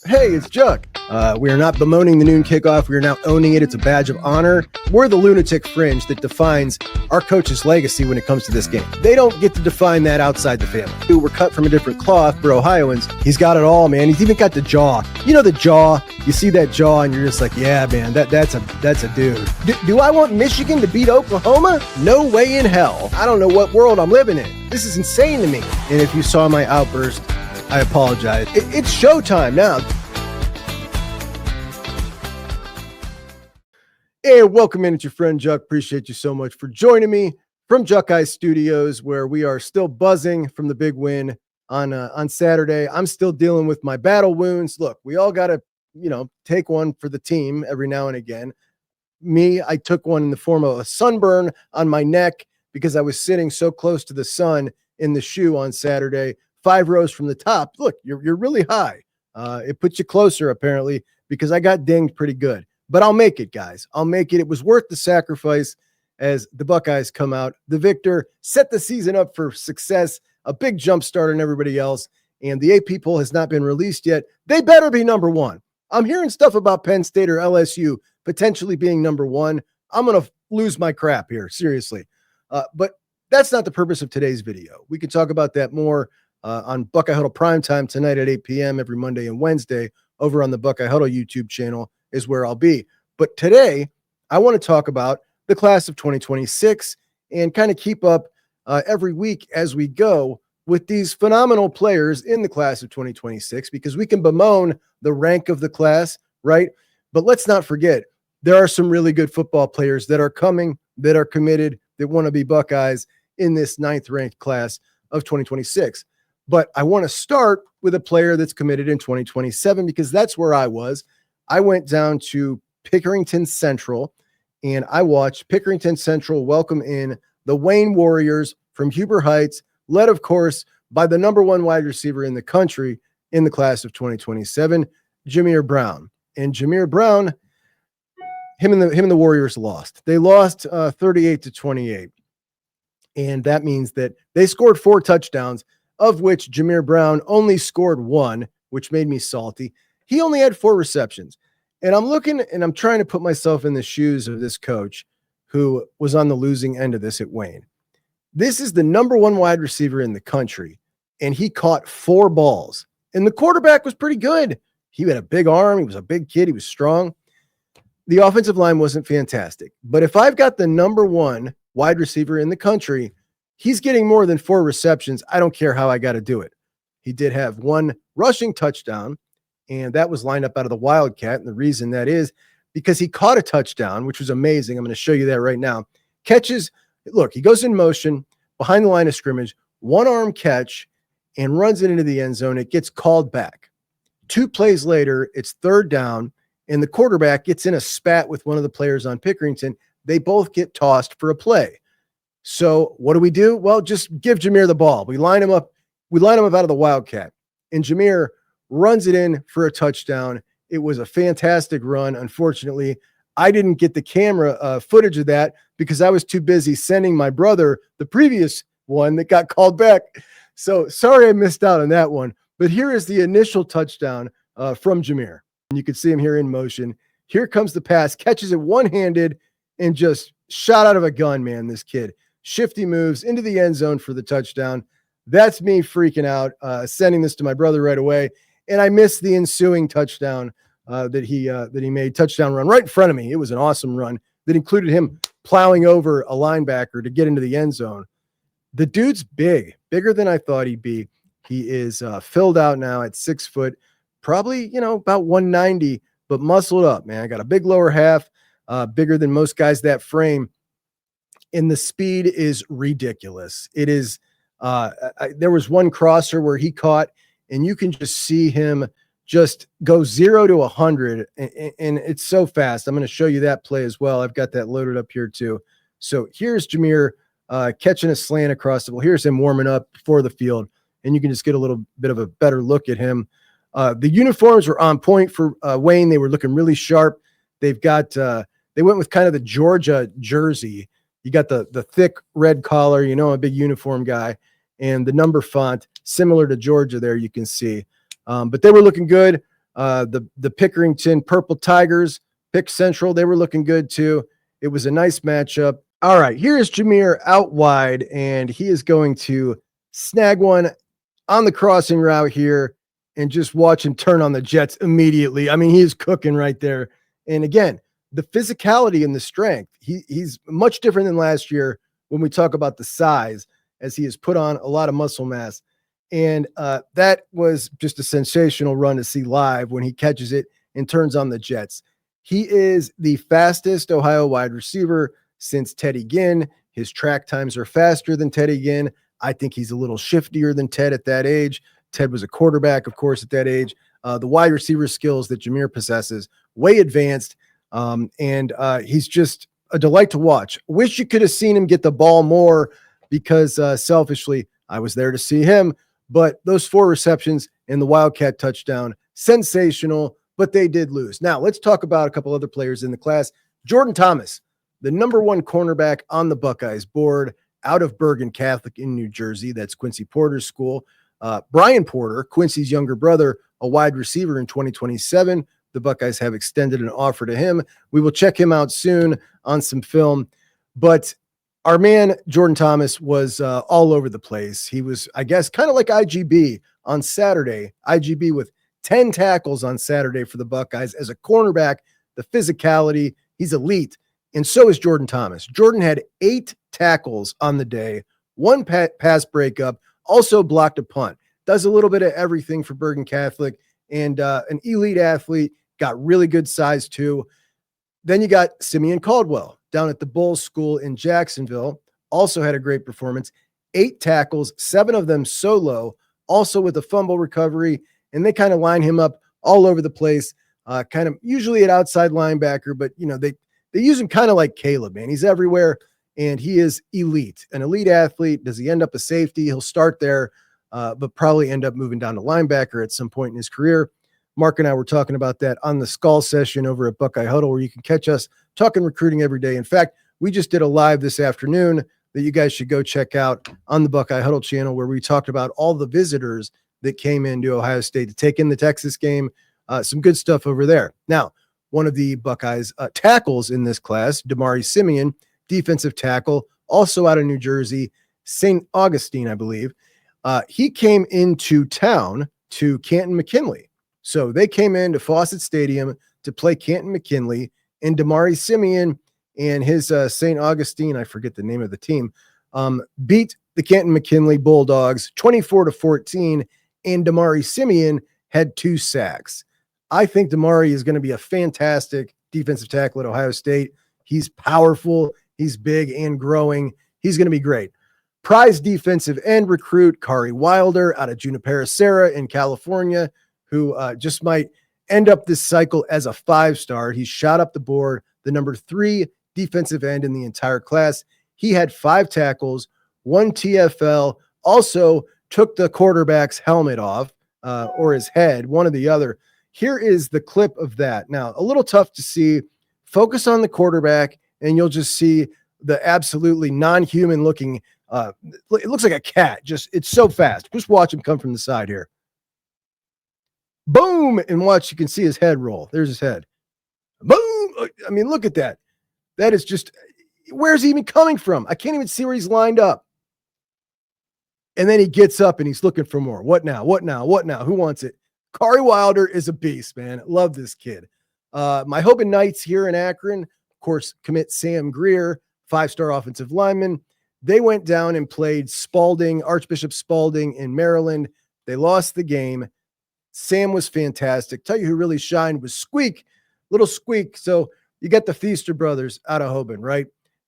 Hey, it's Juck. We are not bemoaning the noon kickoff. We are now owning it. It's a badge of honor. We're the lunatic fringe that defines our coach's legacy when it comes to this game. They don't get to define that outside the family. Dude, we're cut from a different cloth. For Ohioans, he's got it all, man. He's even got the jaw. You know the jaw. You see that jaw, and you're just like, yeah, man, that's a dude. Do I want Michigan to beat Oklahoma? No way in hell. I don't know what world I'm living in. This is insane to me. And if you saw my outburst, I apologize. It's showtime now. Hey, welcome in. It's your friend Juck. Appreciate you so much for joining me from JUCK'S Studios, where we are still buzzing from the big win on Saturday. I'm still dealing with my battle wounds. Look, we all got to, take one for the team every now and again. Me, I took one in the form of a sunburn on my neck because I was sitting so close to the sun in the shoe on Saturday. 5 rows from the top. Look, you're really high. It puts you closer, apparently, because I got dinged pretty good. But I'll make it, guys. I'll make it. It was worth the sacrifice as the Buckeyes come out. The victor set the season up for success, a big jump start on everybody else, and the AP poll has not been released yet. They better be number one. I'm hearing stuff about Penn State or LSU potentially being number one. I'm going to lose my crap here, seriously. But that's not the purpose of today's video. We can talk about that more on Buckeye Huddle Primetime tonight at 8 p.m. every Monday and Wednesday over on the Buckeye Huddle YouTube channel is where I'll be. But today, I want to talk about the class of 2026 and kind of keep up every week as we go with these phenomenal players in the class of 2026, because we can bemoan the rank of the class, right? But let's not forget, there are some really good football players that are coming, that are committed, that want to be Buckeyes in this 9th ranked class of 2026. But I want to start with a player that's committed in 2027, because that's where I was. I went down to Pickerington Central, and I watched Pickerington Central welcome in the Wayne Warriors from Huber Heights, led, of course, by the number 1 wide receiver in the country in the class of 2027, Jir Brown. And Jir Brown, him and the Warriors lost. They lost 38-28. And that means that they scored 4 touchdowns, of which Jir Brown only scored 1, which made me salty. He only had 4 receptions. And I'm looking and I'm trying to put myself in the shoes of this coach who was on the losing end of this at Wayne. This is the number 1 wide receiver in the country, and he caught 4 balls. And the quarterback was pretty good. He had a big arm. He was a big kid. He was strong. The offensive line wasn't fantastic. But if I've got the number 1 wide receiver in the country, he's getting more than 4 receptions. I don't care how I got to do it. He did have 1 rushing touchdown, and that was lined up out of the Wildcat. And the reason that is because he caught a touchdown, which was amazing. I'm going to show you that right now. Catches, look, he goes in motion behind the line of scrimmage, 1-arm catch, and runs it into the end zone. It gets called back. 2 plays later, it's 3rd down, and the quarterback gets in a spat with one of the players on Pickerington. They both get tossed for a play. So what do? Well, just give Jir the ball. We line him up out of the Wildcat, and Jir runs it in for a touchdown. It was a fantastic run. Unfortunately, I didn't get the camera footage of that because I was too busy sending my brother the previous one that got called back. So sorry I missed out on that one. But here is the initial touchdown from Jir. And you can see him here in motion. Here comes the pass, catches it one-handed, and just shot out of a gun, man, this kid. Shifty moves into the end zone for the touchdown. That's me freaking out, sending this to my brother right away. And I missed the ensuing touchdown that he made, touchdown run right in front of me. It was an awesome run that included him plowing over a linebacker to get into the end zone. The dude's bigger than I thought he'd be. He is filled out now at 6 foot, probably, about 190, but muscled up, man. I got a big lower half, bigger than most guys that frame. And the speed is ridiculous. It is, there was one crosser where he caught, and you can just see him just go 0 to 100, and it's so fast. I'm going to show you that play as well. I've got that loaded up here too. So here's Jir catching a slant across the ball. Here's him warming up before the field, and you can just get a little bit of a better look at him. The uniforms were on point for Wayne. They were looking really sharp. They've got they went with kind of the Georgia jersey. You got the thick red collar, a big uniform guy, and the number font similar to Georgia there, you can see. But they were looking good. The Pickerington Purple Tigers, Pick Central, they were looking good too. It was a nice matchup. All right, here's Jameer out wide, and he is going to snag one on the crossing route here and just watch him turn on the Jets immediately. I mean, he is cooking right there. And again, the physicality and the strength, he's much different than last year when we talk about the size, as he has put on a lot of muscle mass. And that was just a sensational run to see live when he catches it and turns on the Jets. He is the fastest Ohio wide receiver since Teddy Ginn. His track times are faster than Teddy Ginn. I think he's a little shiftier than Ted at that age. Ted was a quarterback, of course, at that age. The wide receiver skills that Jameer possesses, way advanced. And he's just a delight to watch. Wish you could have seen him get the ball more because selfishly, I was there to see him. But those 4 receptions and the Wildcat touchdown, sensational, but they did lose. Now, let's talk about a couple other players in the class. Jordan Thomas, the number 1 cornerback on the Buckeyes board out of Bergen Catholic in New Jersey. That's Quincy Porter's school. Brian Porter, Quincy's younger brother, a wide receiver in 2027. The Buckeyes have extended an offer to him. We will check him out soon on some film. But our man, Jordan Thomas, was all over the place. He was, I guess, kind of like IGB on Saturday. IGB with 10 tackles on Saturday for the Buckeyes. As a cornerback, the physicality, he's elite. And so is Jordan Thomas. Jordan had 8 tackles on the day, 1 pass breakup, also blocked a punt. Does a little bit of everything for Bergen Catholic, and an elite athlete, got really good size too. Then you got Simeon Caldwell down at the Bulls School in Jacksonville. Also had a great performance. 8 tackles, 7 of them solo, also with a fumble recovery. And they kind of line him up all over the place, kind of usually at outside linebacker, but you know, they use him kind of like Caleb, man. He's everywhere, and he is elite, an elite athlete. Does he end up a safety? He'll start there, but probably end up moving down to linebacker at some point in his career. Mark and I were talking about that on the Skull session over at Buckeye Huddle, where you can catch us talking recruiting every day. In fact, we just did a live this afternoon that you guys should go check out on the Buckeye Huddle channel, where we talked about all the visitors that came into Ohio State to take in the Texas game. Some good stuff over there. Now, one of the Buckeyes tackles in this class, Damari Simeon, defensive tackle, also out of New Jersey, St. Augustine, I believe. He came into town to Canton McKinley. So they came into Fawcett Stadium to play Canton McKinley, and Damari Simeon and his St. Augustine, I forget the name of the team, beat the Canton McKinley Bulldogs 24-14, and Damari Simeon had 2 sacks. I think Damari is going to be a fantastic defensive tackle at Ohio State. He's powerful, he's big and growing. He's going to be great. Prize defensive end recruit, Kari Wilder out of Junipero Serra in California, who just might end up this cycle as a 5-star. He shot up the board, the number 3 defensive end in the entire class. He had 5 tackles, 1 TFL, also took the quarterback's helmet off, or his head, one or the other. Here is the clip of that. Now, a little tough to see. Focus on the quarterback, and you'll just see the absolutely non-human looking, it looks like a cat. It's so fast. Just watch him come from the side here. Boom, and watch, you can see his head roll. There's his head. Boom. I mean, look at that. That is just, where's he even coming from? I can't even see where he's lined up. And then he gets up and he's looking for more. What now? What now? What now? Who wants it? Kari Wilder is a beast, man. Love this kid. My Hoben Knights here in Akron, of course, commit Sam Greer, 5-star offensive lineman. They went down and played Spalding, Archbishop Spalding in Maryland. They lost the game. Sam was fantastic. Tell you who really shined was Squeak, little Squeak. So you got the Feaster brothers out of Hoben, right?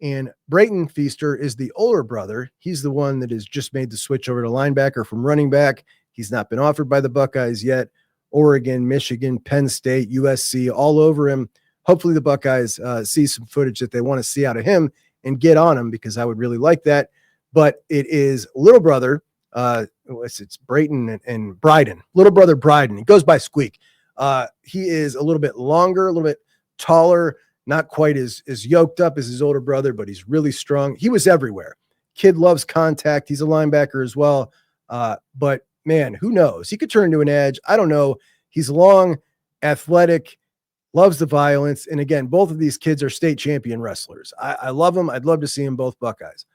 And Brayton Feaster is the older brother. He's the one that has just made the switch over to linebacker from running back. He's not been offered by the Buckeyes yet. Oregon, Michigan, Penn State, USC, all over him. Hopefully the Buckeyes see some footage that they want to see out of him and get on him, because I would really like that. But it is little brother, it's Brayton and Bryden, little brother Bryden. He goes by Squeak. He is a little bit longer, a little bit taller, not quite as yoked up as his older brother, but he's really strong. He was everywhere. Kid loves contact. He's a linebacker as well. But man, who knows? He could turn into an edge. I don't know. He's long. athletic, loves the violence. And again, both of these kids are state champion wrestlers. I love them. I'd love to see them both Buckeyes.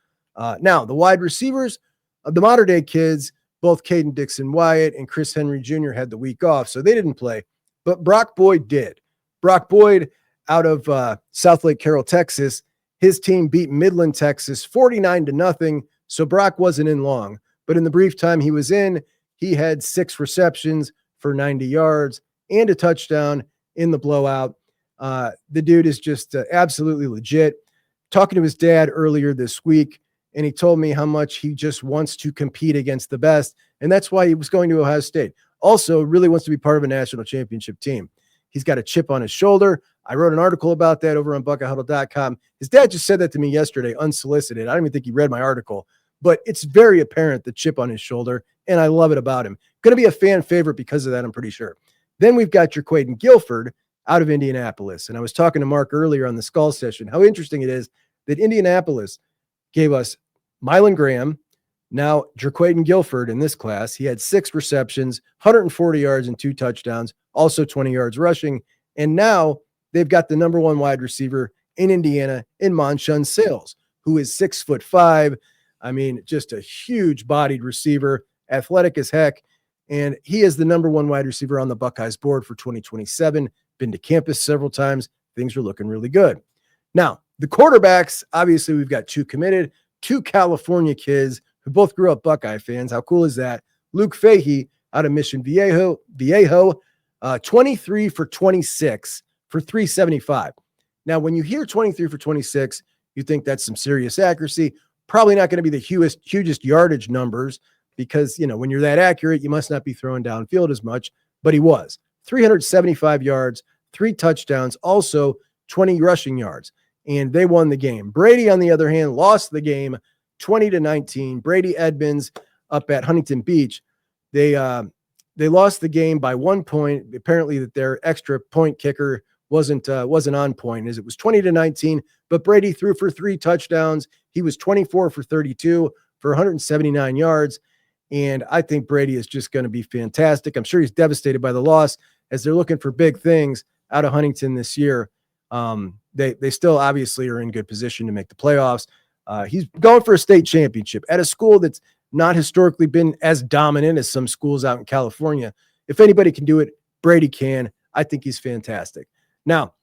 Now, the wide receivers of the modern day kids, both Caden Dixon Wyatt and Chris Henry Jr. had the week off, so they didn't play. But Brock Boyd did. Brock Boyd out of South Lake Carroll, Texas, his team beat Midland, Texas 49-0. So Brock wasn't in long. But in the brief time he was in, he had 6 receptions for 90 yards and a touchdown in the blowout. The dude is just absolutely legit. Talking to his dad earlier this week, and he told me how much he just wants to compete against the best, and that's why he was going to Ohio State. Also, really wants to be part of a national championship team. He's got a chip on his shoulder. I wrote an article about that over on buckeyhuddle.com. His dad just said that to me yesterday, unsolicited. I don't even think he read my article, but it's very apparent, the chip on his shoulder, and I love it about him. Going to be a fan favorite because of that, I'm pretty sure. Then we've got Jaquaden Guilford out of Indianapolis. And I was talking to Mark earlier on the Skull session, how interesting it is that Indianapolis gave us Mylan Graham, now Jaquaden Guilford in this class. He had 6 receptions, 140 yards and 2 touchdowns, also 20 yards rushing. And now they've got the number 1 wide receiver in Indiana in Monshun Sales, who is 6'5". I mean, just a huge bodied receiver, athletic as heck. And he is the number 1 wide receiver on the Buckeyes board for 2027. Been to campus several times. Things are looking really good. Now, the quarterbacks, obviously, we've got 2 committed, 2 California kids who both grew up Buckeye fans. How cool is that? Luke Fahey out of Mission Viejo, 23 for 26 for 375. Now, when you hear 23 for 26, you think that's some serious accuracy. Probably not going to be the hugest yardage numbers, because, you know, when you're that accurate, you must not be throwing downfield as much, but he was 375 yards, 3 touchdowns, also 20 rushing yards, and they won the game. Brady, on the other hand, lost the game 20-19. Brady Edmunds up at Huntington Beach. They lost the game by 1 point. Apparently that their extra point kicker wasn't on point, as it was 20-19, but Brady threw for 3 touchdowns. He was 24 for 32 for 179 yards. And I think Brady is just going to be fantastic. I'm sure he's devastated by the loss, as they're looking for big things out of Huntington this year. They still obviously are in good position to make the playoffs. He's going for a state championship at a school that's not historically been as dominant as some schools out in California. If anybody can do it, Brady can. I think he's fantastic. Now,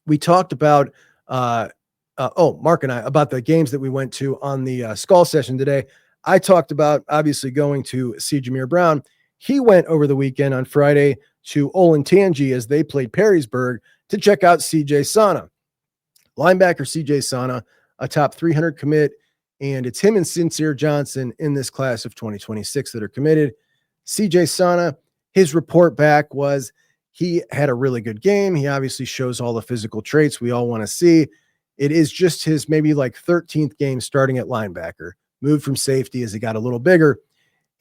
we talked about, Mark and I, about the games that we went to on the Skull session today. I talked about obviously going to see Jir Brown. He went over the weekend on Friday to Olentangy as they played Perrysburg to check out CJ Sanna. Linebacker CJ Sanna, a top 300 commit, and it's him and Sincere Johnson in this class of 2026 that are committed. CJ Sanna, his report back was he had a really good game. He obviously shows all the physical traits we all want to see. It is just his maybe like 13th game starting at linebacker. Moved from safety as he got a little bigger,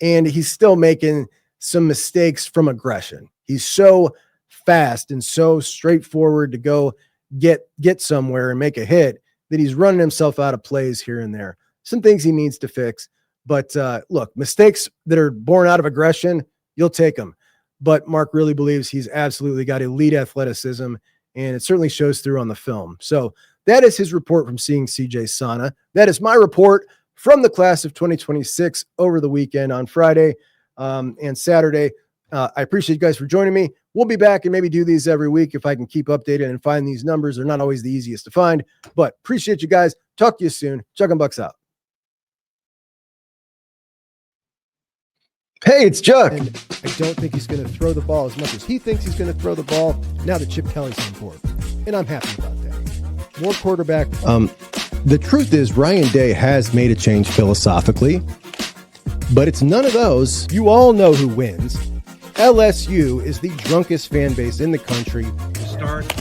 and he's still making some mistakes from aggression. He's so fast and so straightforward to go get somewhere and make a hit that he's running himself out of plays here and there. Some things he needs to fix, but look, mistakes that are born out of aggression, you'll take them. But Mark really believes he's absolutely got elite athleticism, and it certainly shows through on the film. So that is his report from seeing CJ Sanna. That is my report from the class of 2026 over the weekend on Friday and Saturday. I appreciate you guys for joining me. We'll be back and maybe do these every week if I can keep updated and find these numbers. They're not always the easiest to find, but appreciate you guys. Talk to you soon. Chuck and Bucks out. Hey, it's Chuck. And I don't think he's going to throw the ball as much as he thinks he's going to throw the ball now that Chip Kelly's on board. And I'm happy about that. More quarterback. The truth is, Ryan Day has made a change philosophically, but it's none of those. You all know who wins. LSU is the drunkest fan base in the country. Start